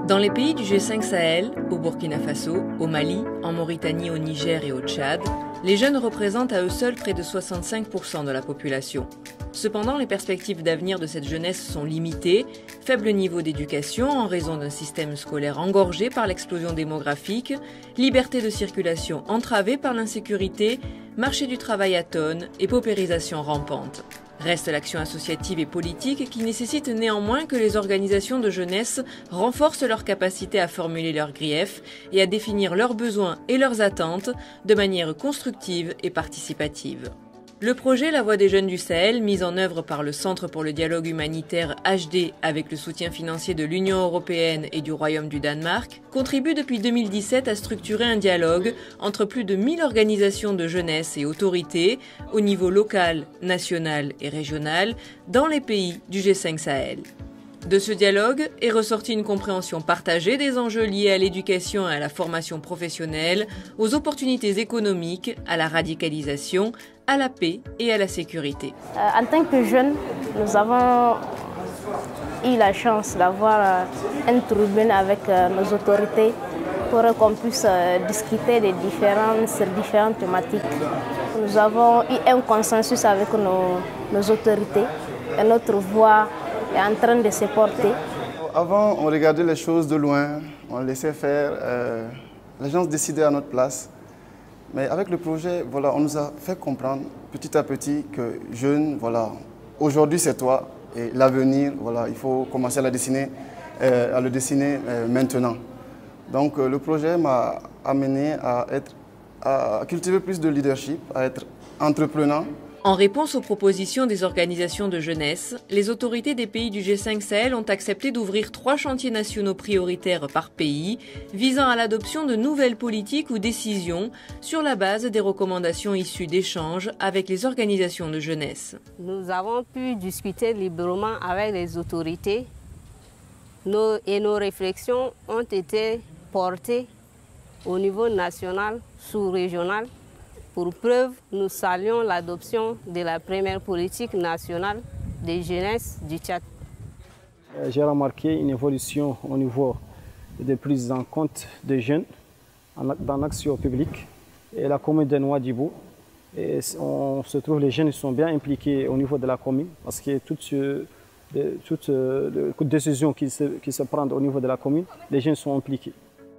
Dans les pays du G5 Sahel, au Burkina Faso, au Mali, en Mauritanie, au Niger et au Tchad, les jeunes représentent à eux seuls près de 65% de la population. Cependant, les perspectives d'avenir de cette jeunesse sont limitées, faible niveau d'éducation en raison d'un système scolaire engorgé par l'explosion démographique, liberté de circulation entravée par l'insécurité, marché du travail atone et paupérisation rampante. Reste l'action associative et politique qui nécessite néanmoins que les organisations de jeunesse renforcent leur capacité à formuler leurs griefs et à définir leurs besoins et leurs attentes de manière constructive et participative. Le projet La Voix des jeunes du Sahel, mis en œuvre par le Centre pour le dialogue humanitaire HD avec le soutien financier de l'Union européenne et du Royaume du Danemark, contribue depuis 2017 à structurer un dialogue entre plus de 1000 organisations de jeunesse et autorités au niveau local, national et régional dans les pays du G5 Sahel. De ce dialogue est ressortie une compréhension partagée des enjeux liés à l'éducation et à la formation professionnelle, aux opportunités économiques, à la radicalisation, à la paix et à la sécurité. En tant que jeunes, nous avons eu la chance d'avoir un tribune avec nos autorités pour qu'on puisse discuter des différentes thématiques. Nous avons eu un consensus avec nos autorités et notre voix est en train de se porter. Avant, on regardait les choses de loin, on laissait faire, les gens décidaient à notre place. Mais avec le projet, voilà, on nous a fait comprendre petit à petit que jeune, voilà, aujourd'hui c'est toi et l'avenir, voilà, il faut commencer à le dessiner maintenant. Donc le projet m'a amené à cultiver plus de leadership, à être entrepreneur. En réponse aux propositions des organisations de jeunesse, les autorités des pays du G5 Sahel ont accepté d'ouvrir 3 chantiers nationaux prioritaires par pays, visant à l'adoption de nouvelles politiques ou décisions sur la base des recommandations issues d'échanges avec les organisations de jeunesse. Nous avons pu discuter librement avec les autorités et nos réflexions ont été portées au niveau national, sous-régional. Pour preuve, nous saluons l'adoption de la première politique nationale de jeunesse du Tchad. J'ai remarqué une évolution au niveau de prise en compte des jeunes dans l'action publique et la commune de Nouadhibou. Les jeunes sont bien impliqués au niveau de la commune parce que toutes les décisions qui se prennent au niveau de la commune, les jeunes sont impliqués.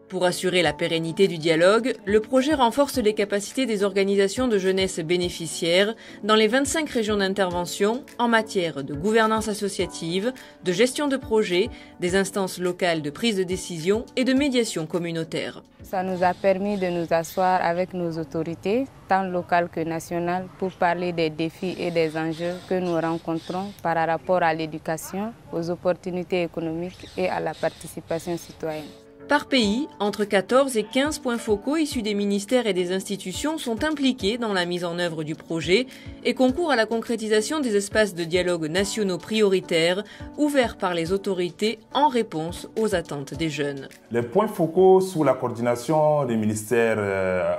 Pour assurer la pérennité du dialogue, le projet renforce les capacités des organisations de jeunesse bénéficiaires dans les 25 régions d'intervention en matière de gouvernance associative, de gestion de projet, des instances locales de prise de décision et de médiation communautaire. Ça nous a permis de nous asseoir avec nos autorités, tant locales que nationales, pour parler des défis et des enjeux que nous rencontrons par rapport à l'éducation, aux opportunités économiques et à la participation citoyenne. Par pays, entre 14 et 15 points focaux issus des ministères et des institutions sont impliqués dans la mise en œuvre du projet et concourent à la concrétisation des espaces de dialogue nationaux prioritaires ouverts par les autorités en réponse aux attentes des jeunes. Les points focaux sous la coordination des ministères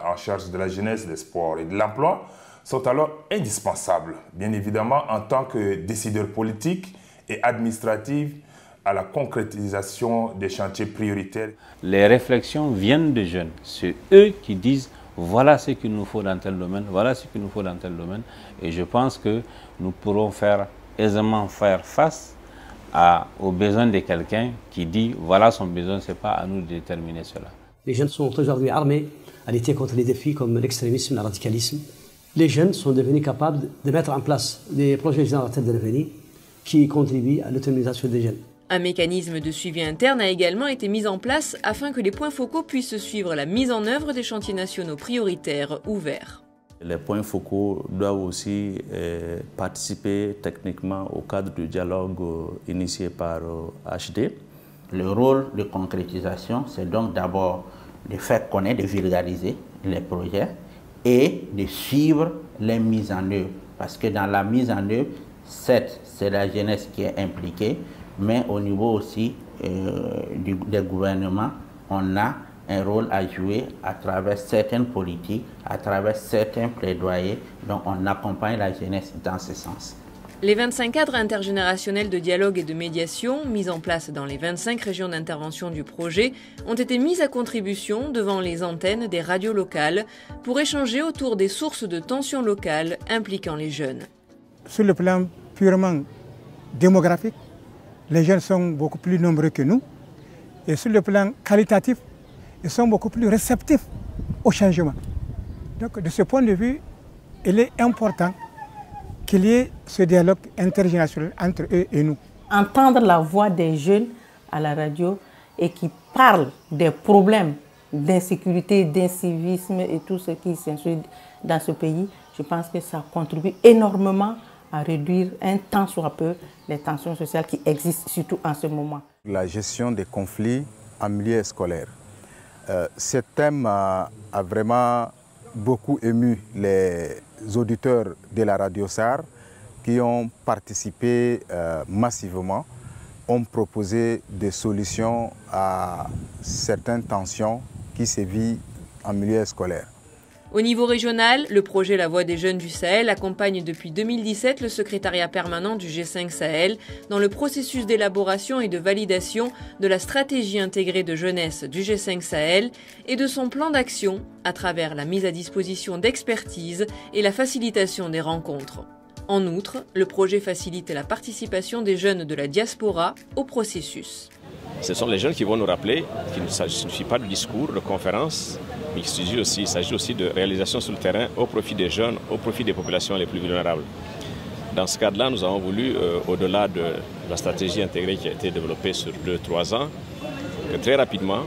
en charge de la jeunesse, des sports et de l'emploi sont alors indispensables, bien évidemment en tant que décideurs politiques et administratifs à la concrétisation des chantiers prioritaires. Les réflexions viennent des jeunes. C'est eux qui disent voilà ce qu'il nous faut dans tel domaine, voilà ce qu'il nous faut dans tel domaine. Et je pense que nous pourrons aisément faire face aux besoins de quelqu'un qui dit voilà son besoin, ce n'est pas à nous de déterminer cela. Les jeunes sont aujourd'hui armés à lutter contre les défis comme l'extrémisme, le radicalisme. Les jeunes sont devenus capables de mettre en place des projets générateurs de revenus qui contribuent à l'autonomisation des jeunes. Un mécanisme de suivi interne a également été mis en place afin que les points focaux puissent suivre la mise en œuvre des chantiers nationaux prioritaires ouverts. Les points focaux doivent aussi participer techniquement au cadre du dialogue initié par HD. Le rôle de concrétisation, c'est donc d'abord de faire connaître, de vulgariser les projets et de suivre les mises en œuvre. Parce que dans la mise en œuvre, certes, c'est la jeunesse qui est impliquée, mais au niveau aussi des gouvernements, on a un rôle à jouer à travers certaines politiques, à travers certains plaidoyers. Donc on accompagne la jeunesse dans ce sens. Les 25 cadres intergénérationnels de dialogue et de médiation, mis en place dans les 25 régions d'intervention du projet, ont été mis à contribution devant les antennes des radios locales pour échanger autour des sources de tensions locales impliquant les jeunes. Sur le plan purement démographique, les jeunes sont beaucoup plus nombreux que nous. Et sur le plan qualitatif, ils sont beaucoup plus réceptifs au changement. Donc de ce point de vue, il est important qu'il y ait ce dialogue intergénérationnel entre eux et nous. Entendre la voix des jeunes à la radio et qui parlent des problèmes d'insécurité, d'incivisme et tout ce qui s'insuit dans ce pays, je pense que ça contribue énormément à réduire un tant soit peu les tensions sociales qui existent surtout en ce moment. La gestion des conflits en milieu scolaire. Ce thème a vraiment beaucoup ému les auditeurs de la radio SAR qui ont participé massivement, ont proposé des solutions à certaines tensions qui sévissent en milieu scolaire. Au niveau régional, le projet La Voix des jeunes du Sahel accompagne depuis 2017 le secrétariat permanent du G5 Sahel dans le processus d'élaboration et de validation de la stratégie intégrée de jeunesse du G5 Sahel et de son plan d'action à travers la mise à disposition d'expertise et la facilitation des rencontres. En outre, le projet facilite la participation des jeunes de la diaspora au processus. Ce sont les jeunes qui vont nous rappeler qu'il ne suffit pas de discours, de conférences, mais il s'agit aussi de réalisation sur le terrain au profit des jeunes, au profit des populations les plus vulnérables. Dans ce cadre-là, nous avons voulu, au-delà de la stratégie intégrée qui a été développée sur 2-3 ans, que très rapidement,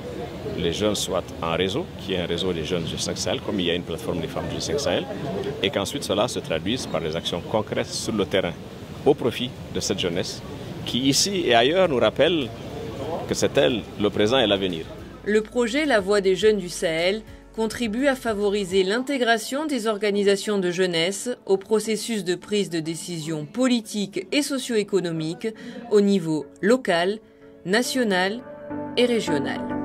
les jeunes soient en réseau, qui est un réseau des jeunes du G5 Sahel, comme il y a une plateforme des femmes du G5 Sahel, et qu'ensuite cela se traduise par des actions concrètes sur le terrain, au profit de cette jeunesse, qui ici et ailleurs nous rappelle que c'est elle le présent et l'avenir. Le projet La Voix des jeunes du Sahel contribue à favoriser l'intégration des organisations de jeunesse au processus de prise de décision politique et socio-économique au niveau local, national et régional.